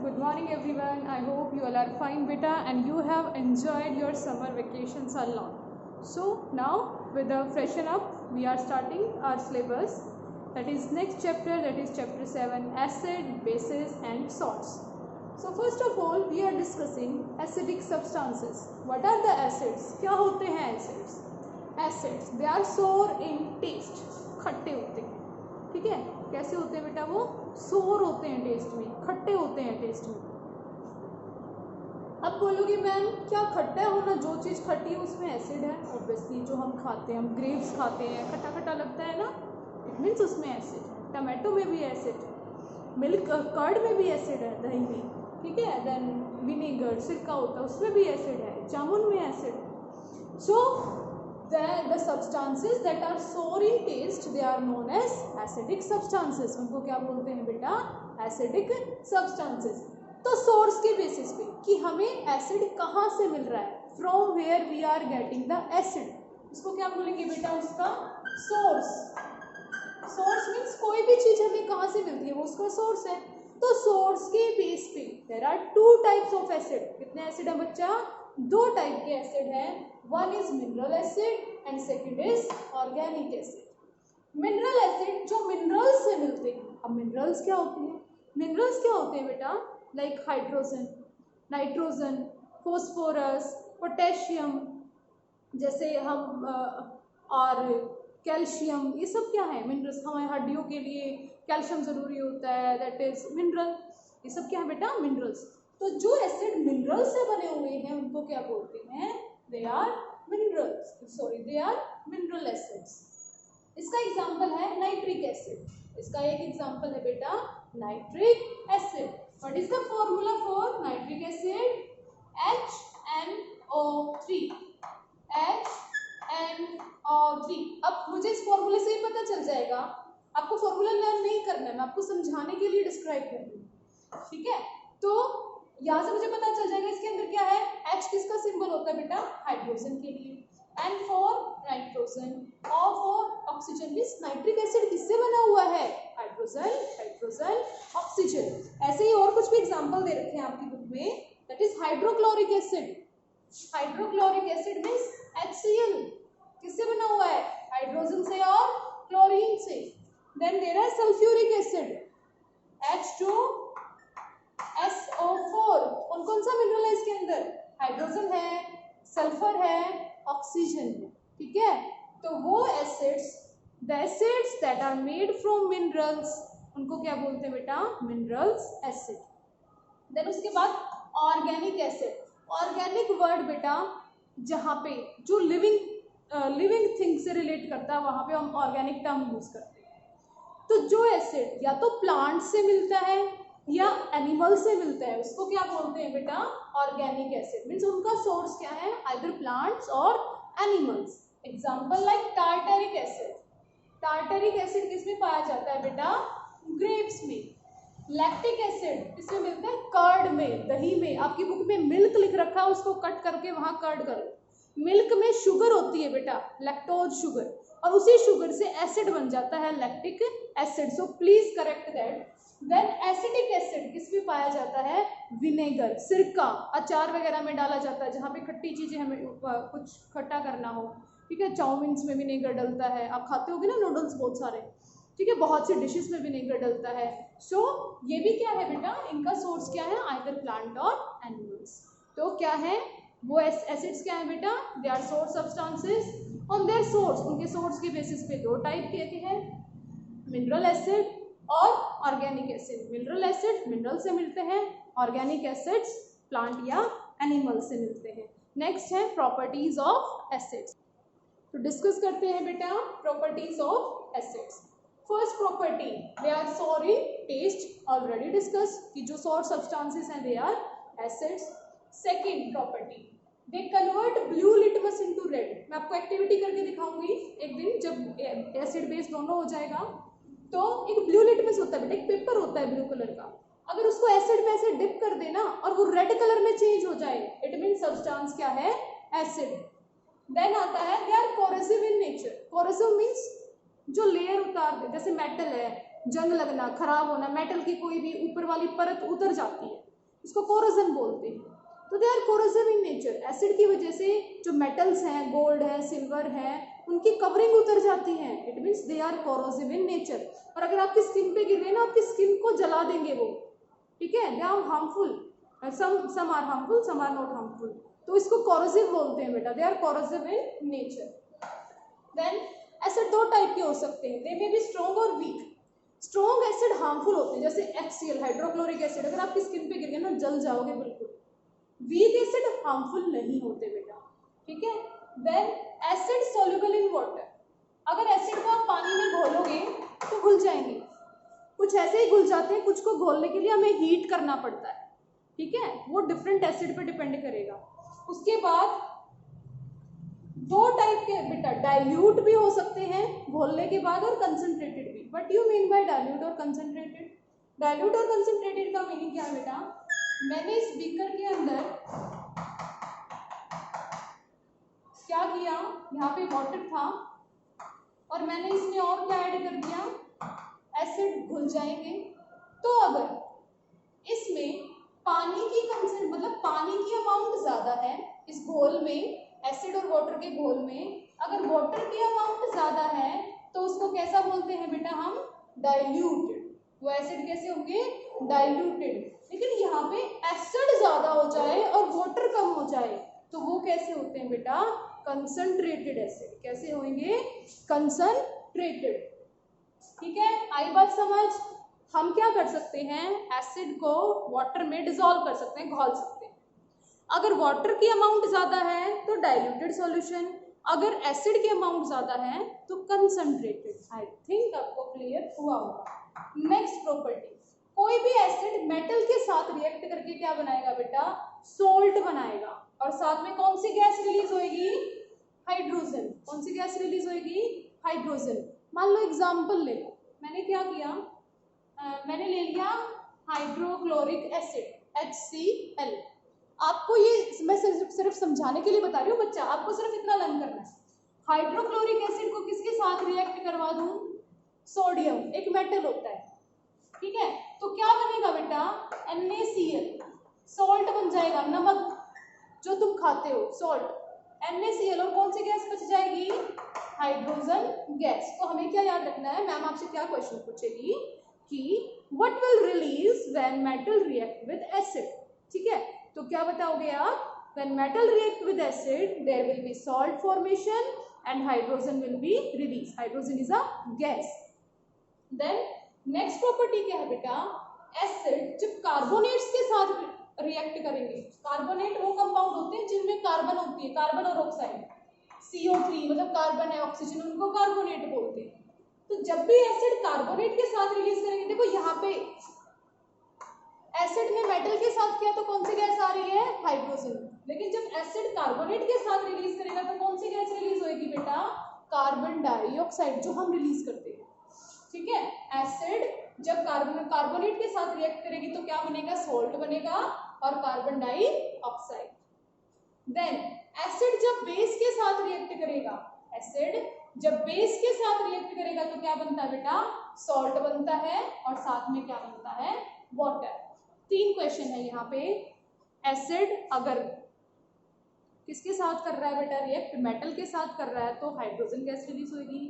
Good morning everyone. I hope you all are fine beta and you have enjoyed your summer vacations a lot. So now with the freshen up we are starting our syllabus, that is next chapter, that is chapter 7, acid, bases and salts. So first of all we are discussing acidic substances. What are the acids? क्या होते हैं acids? Acids, they are sour in taste, खट्टे होते हैं. ठीक है, कैसे होते हैं बेटा? वो सोर होते हैं टेस्ट में, खट्टे होते हैं टेस्ट में. अब बोलोगे मैम क्या खट्टा होना, जो चीज़ खट्टी है उसमें एसिड है? ऑब्वियसली जो हम खाते हैं, हम ग्रेप्स खाते हैं, खट्टा खट्टा लगता है ना, इट मीन्स उसमें एसिड है. टमाटो में भी एसिड, मिल्क कर्ड में भी एसिड है, दही में. ठीक है, देन विनेगर सिरका होता है उसमें भी एसिड है, जामुन में acid. So the substances that are sour in taste, they are known as acidic substances. उनको क्या बोलते हैं बेटा? acidic substances. तो सोर्स के बेसिस पे कि हमें एसिड कहाँ से मिल रहा है, from where we are getting the acid, इसको क्या बोलेंगे बेटा? उसका सोर्स. सोर्स मीन्स कोई भी चीज हमें कहाँ से मिलती है वो उसका सोर्स है. तो सोर्स के बेस पे there are two types of acid. कितने एसिड है बच्चा? दो टाइप के एसिड हैं. One is mineral acid and second is organic acid. Mineral acid जो मिनरल्स से मिलते हैं. अब मिनरल्स क्या होते हैं? मिनरल्स क्या होते हैं बेटा? Like hydrogen, nitrogen, phosphorus, potassium, जैसे हम और कैल्शियम, ये सब क्या है? मिनरल्स. हमारे हड्डियों के लिए कैल्शियम जरूरी होता है, दैट इज मिनरल. ये सब क्या है बेटा? मिनरल्स. तो जो एसिड मिनरल से बने हुए हैं उनको क्या बोलते हैं? They are minerals, sorry they are mineral acids. इसका एग्जांपल है नाइट्रिक एसिड. इसका एक एग्जांपल है बेटा nitric acid. What is the formula for nitric acid? HNO3. HNO3. अब मुझे इस फॉर्मूले से ही पता चल जाएगा, आपको फॉर्मूला लर्न नहीं करना है, मैं आपको समझाने के लिए डिस्क्राइब कर रही हूँ. ठीक है, तो यहाँ से मुझे पता चल जाएगा इसके अंदर क्या है. H किसका सिंबल होता है बेटा? हाइड्रोजन के लिए. N for nitrogen, O for oxygen. Means nitric acid किससे बना हुआ है? Hydrogen, hydrogen, oxygen. ऐसे ही और कुछ भी एग्जांपल दे रखे हैं आपकी बुक में, that is hydrochloric acid. Hydrochloric acid means HCl. किससे बना हुआ है? हाइड्रोजन से और क्लोरीन से. Then there is sulphuric acid, H2SO4. कौन कौन सा मिनरल है इसके अंदर? हाइड्रोजन है, सल्फर है, ऑक्सीजन है. ठीक है, तो वो acids, the acids that are made from minerals, उनको क्या बोलते हैं बेटा? Minerals acid. देन उसके बाद ऑर्गेनिक एसिड. ऑर्गेनिक वर्ड बेटा जहाँ पे जो लिविंग थिंग से रिलेट करता है वहाँ पे हम ऑर्गेनिक टर्म यूज करते हैं. तो जो एसिड या तो प्लांट से मिलता है या एनिमल से मिलता है उसको क्या बोलते हैं बेटा? Organic acid. मीन्स उनका सोर्स क्या है? आइदर प्लांट्स और animals. Example like tartaric acid. Tartaric acid किसमें पाया जाता है बेटा? ग्रेप्स में. लैक्टिक एसिड किसमें मिलता है? कर्ड में, दही में. आपकी बुक में मिल्क लिख रखा है, उसको कट करके वहां कर्ड करो. मिल्क में शुगर होती है बेटा, लैक्टोज शुगर, और उसी शुगर से एसिड बन जाता है lactic acid. So please correct that. Then acidic acid किसमें पाया जाता है? विनेगर, सिरका, अचार वगैरह में डाला जाता है जहाँ पे खट्टी चीजें हमें कुछ खट्टा करना हो. ठीक है, चाउमीन में विनेगर डलता है, आप खाते होगे ना नूडल्स बहुत सारे. ठीक है, बहुत सी डिशेस में विनेगर डलता है. सो ये भी क्या है बेटा? इनका सोर्स क्या है? आइदर प्लांट और एनिमल्स. तो क्या है वो एसिड्स? क्या है बेटा? They are source substances. On their source, उनके सोर्स के बेसिस पे दो टाइप के हैं, मिनरल एसिड और organic acid. Mineral acid mineral से मिलते हैं, ऑर्गेनिक एसिड्स प्लांट या एनिमल से मिलते हैं. नेक्स्ट है प्रॉपर्टीज ऑफ एसिड्स. तो डिस्कस करते हैं बेटा properties of acids. First property, they are sour in test. Already discuss कि जो सोर सब्सटेंसेस हैं they are acids. Second property, they convert blue litmus into red. मैं आपको एक्टिविटी करके दिखाऊंगी एक दिन, जब एसिड बेस दोनों हो जाएगा. तो एक ब्लू लिटमस होता है बेटा, एक पेपर होता है ब्लू कलर का. अगर उसको एसिड में ऐसे डिप कर देना और वो रेड कलर में चेंज हो जाए, इट मीन सब्सटेंस क्या है? एसिड. देन आता है they are corrosive in nature. Corrosive means जो लेयर उतार दे, जैसे मेटल है, जंग लगना, खराब होना, मेटल की कोई भी ऊपर वाली परत उतर जाती है इसको कोरोजन बोलते हैं। तो they are corrosive in nature. Acid की वजह से जो मेटल्स हैं, गोल्ड है, सिल्वर है, उनकी कवरिंग उतर जाती है। It means they are corrosive in nature. और अगर आपकी स्किन पे गिर गए ना, आपकी स्किन को जला देंगे वो, ठीक है। They are harmful, some are harmful, some are not harmful. तो इसको कोरोसिव बोलते हैं बेटा, they are corrosive in nature. Then acid दो टाइप के हो सकते हैं, दे मे बी स्ट्रॉन्ग और वीक। स्ट्रॉन्ग एसिड हार्मफुल होते हैं, जैसे HCl हाइड्रोक्लोरिक एसिड, अगर आपकी स्किन पे गिर गया ना जल जाओगे बिल्कुल। वीक एसिड हार्मफुल नहीं होते बेटा, ठीक है। Then acid soluble in water. अगर एसिड को आप पानी में घोलोगे तो घुल जाएंगे, कुछ ऐसे ही घुल जाते हैं, कुछ को घोलने के लिए हमें हीट करना पड़ता है, ठीक है। वो डिफरेंट एसिड पे डिपेंड करेगा। उसके बाद दो टाइप के बेटा, डाइल्यूट भी हो सकते हैं घोलने के बाद और कंसंट्रेटेड भी। What you mean by dilute और कंसंट्रेटेड? डाइल्यूट और कंसंट्रेटेड का मीनिंग क्या है बेटा? मैंने इस बीकर के अंदर क्या किया, यहाँ पे वाटर था और मैंने इसमें और क्या ऐड कर दिया, एसिड, घुल जाएंगे। तो अगर इसमें पानी की कंसेंट मतलब पानी की अमाउंट ज्यादा है इस घोल में, एसिड और वाटर के घोल में, अगर वाटर की अमाउंट ज्यादा है तो उसको कैसा बोलते हैं बेटा हम? डाइल्यूटेड। वो एसिड कैसे होंगे? डाइल्यूटेड। लेकिन यहाँ पे एसिड ज्यादा हो जाए और वाटर कम हो जाए तो वो कैसे होते हैं बेटा? Concentrated acid. कैसे होंगे? कंसंट्रेटेड। ठीक है, आई बात समझ? हम क्या कर सकते हैं, एसिड को वाटर में डिसॉल्व कर सकते हैं, घोल सकते हैं। अगर वाटर की अमाउंट ज्यादा है तो डाइल्यूटेड सॉल्यूशन, अगर एसिड की अमाउंट ज्यादा है तो कंसंट्रेटेड। आई थिंक आपको क्लियर हुआ होगा। नेक्स्ट प्रॉपर्टी, कोई भी एसिड मेटल के साथ रिएक्ट करके क्या बनाएगा बेटा? सोल्ट बनाएगा। और साथ में कौन सी गैस रिलीज होएगी? हाइड्रोजन। कौन सी गैस रिलीज होएगी? हाइड्रोजन। मान लो एग्जाम्पल ले लो, मैंने क्या किया, मैंने ले लिया हाइड्रोक्लोरिक एसिड HCl। आपको ये मैं सिर्फ समझाने के लिए बता रही हूँ बच्चा, आपको सिर्फ इतना लर्न करना है। हाइड्रोक्लोरिक एसिड को किसके साथ रिएक्ट करवा दूं? सोडियम, एक मेटल होता है, ठीक है। तो क्या बनेगा बेटा? NaCl, सॉल्ट बन जाएगा, नमक जो तुम खाते हो, सॉल्ट। NaCl और कौन सी गैस बच जाएगी? Hydrogen gas. तो हमें क्या याद रखना है, मैम आपसे क्या क्वेश्चन पूछेगी कि what will release when metal react with acid, ठीक है। तो क्या बताओगे आप? When metal react with acid there will be salt formation and hydrogen will be release. Hydrogen is a gas. Then next property क्या है बेटा? एसिड जब कार्बोनेट्स के साथ रिएक्ट करेंगे, कार्बोनेट वो कंपाउंड होते हैं जिनमें कार्बन होती है, कार्बन और ऑक्साइड, CO3 मतलब कार्बन है, ऑक्सीजन, उनको कार्बोनेट बोलते हैं। तो जब भी एसिड कार्बोनेट के साथ रिलीज करेंगे, देखो यहाँ पे एसिड ने मेटल के साथ किया तो कौन सी गैस आ रही है? हाइड्रोजन। लेकिन जब एसिड कार्बोनेट के साथ रिलीज करेगा तो कौन सी गैस रिलीज होगी बेटा? कार्बन डाइऑक्साइड, जो हम रिलीज करते हैं, ठीक है। एसिड जब कार्बोनेट के साथ रिएक्ट करेगी तो क्या बनेगा? सॉल्ट बनेगा और कार्बन डाइऑक्साइड। देन एसिड जब बेस के साथ रिएक्ट करेगा, एसिड जब बेस के साथ रिएक्ट करेगा तो क्या बनता है बेटा? सॉल्ट बनता है और साथ में क्या बनता है? वाटर। 3 क्वेश्चन है यहाँ पे। एसिड अगर किसके साथ कर रहा है बेटा रिएक्ट? मेटल के साथ कर रहा है तो हाइड्रोजन गैस रिलीज होगी।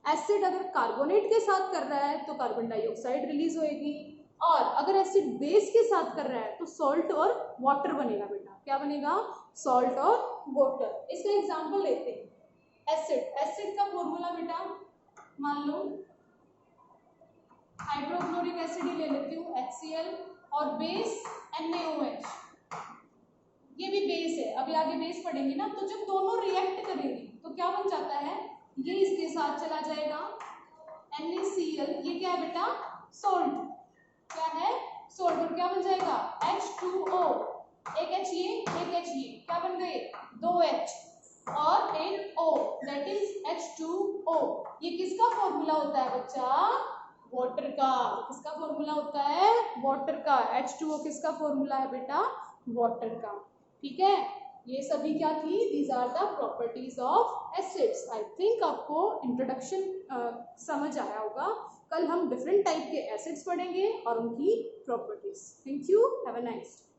एसिड अगर कार्बोनेट के साथ कर रहा है तो कार्बन डाइऑक्साइड रिलीज होगी। और अगर एसिड बेस के साथ कर रहा है तो सॉल्ट और वाटर बनेगा बेटा। क्या बनेगा? सॉल्ट और वाटर। इसका एग्जांपल लेते हैं। एसिड का फॉर्मूला बेटा, मान लो हाइड्रोक्लोरिक एसिड ही ले लेती हूँ HCl, और बेस NaOH, ये भी बेस है, अभी आगे बेस पढ़ेंगे ना। तो जब दोनों रिएक्ट करेंगे तो क्या बन जाता है? ये इसके साथ चला जाएगा NaCl, ये क्या है बेटा? सॉल्ट। क्या है? सॉल्ट। और क्या बन जाएगा? H2O, एक H ये, एक H ये, क्या बन गए? 2 H और एक O, दैट इज H2O। ये किसका फॉर्मूला होता है बच्चा? वाटर का। किसका फॉर्मूला होता है? वाटर का। H2O किसका फॉर्मूला है बेटा? वाटर का, ठीक है। ये सभी क्या थी? These are the properties of acids. I think आपको इंट्रोडक्शन समझ आया होगा। कल हम डिफरेंट टाइप के एसिड्स पढ़ेंगे और उनकी properties. Thank you, have a nice day.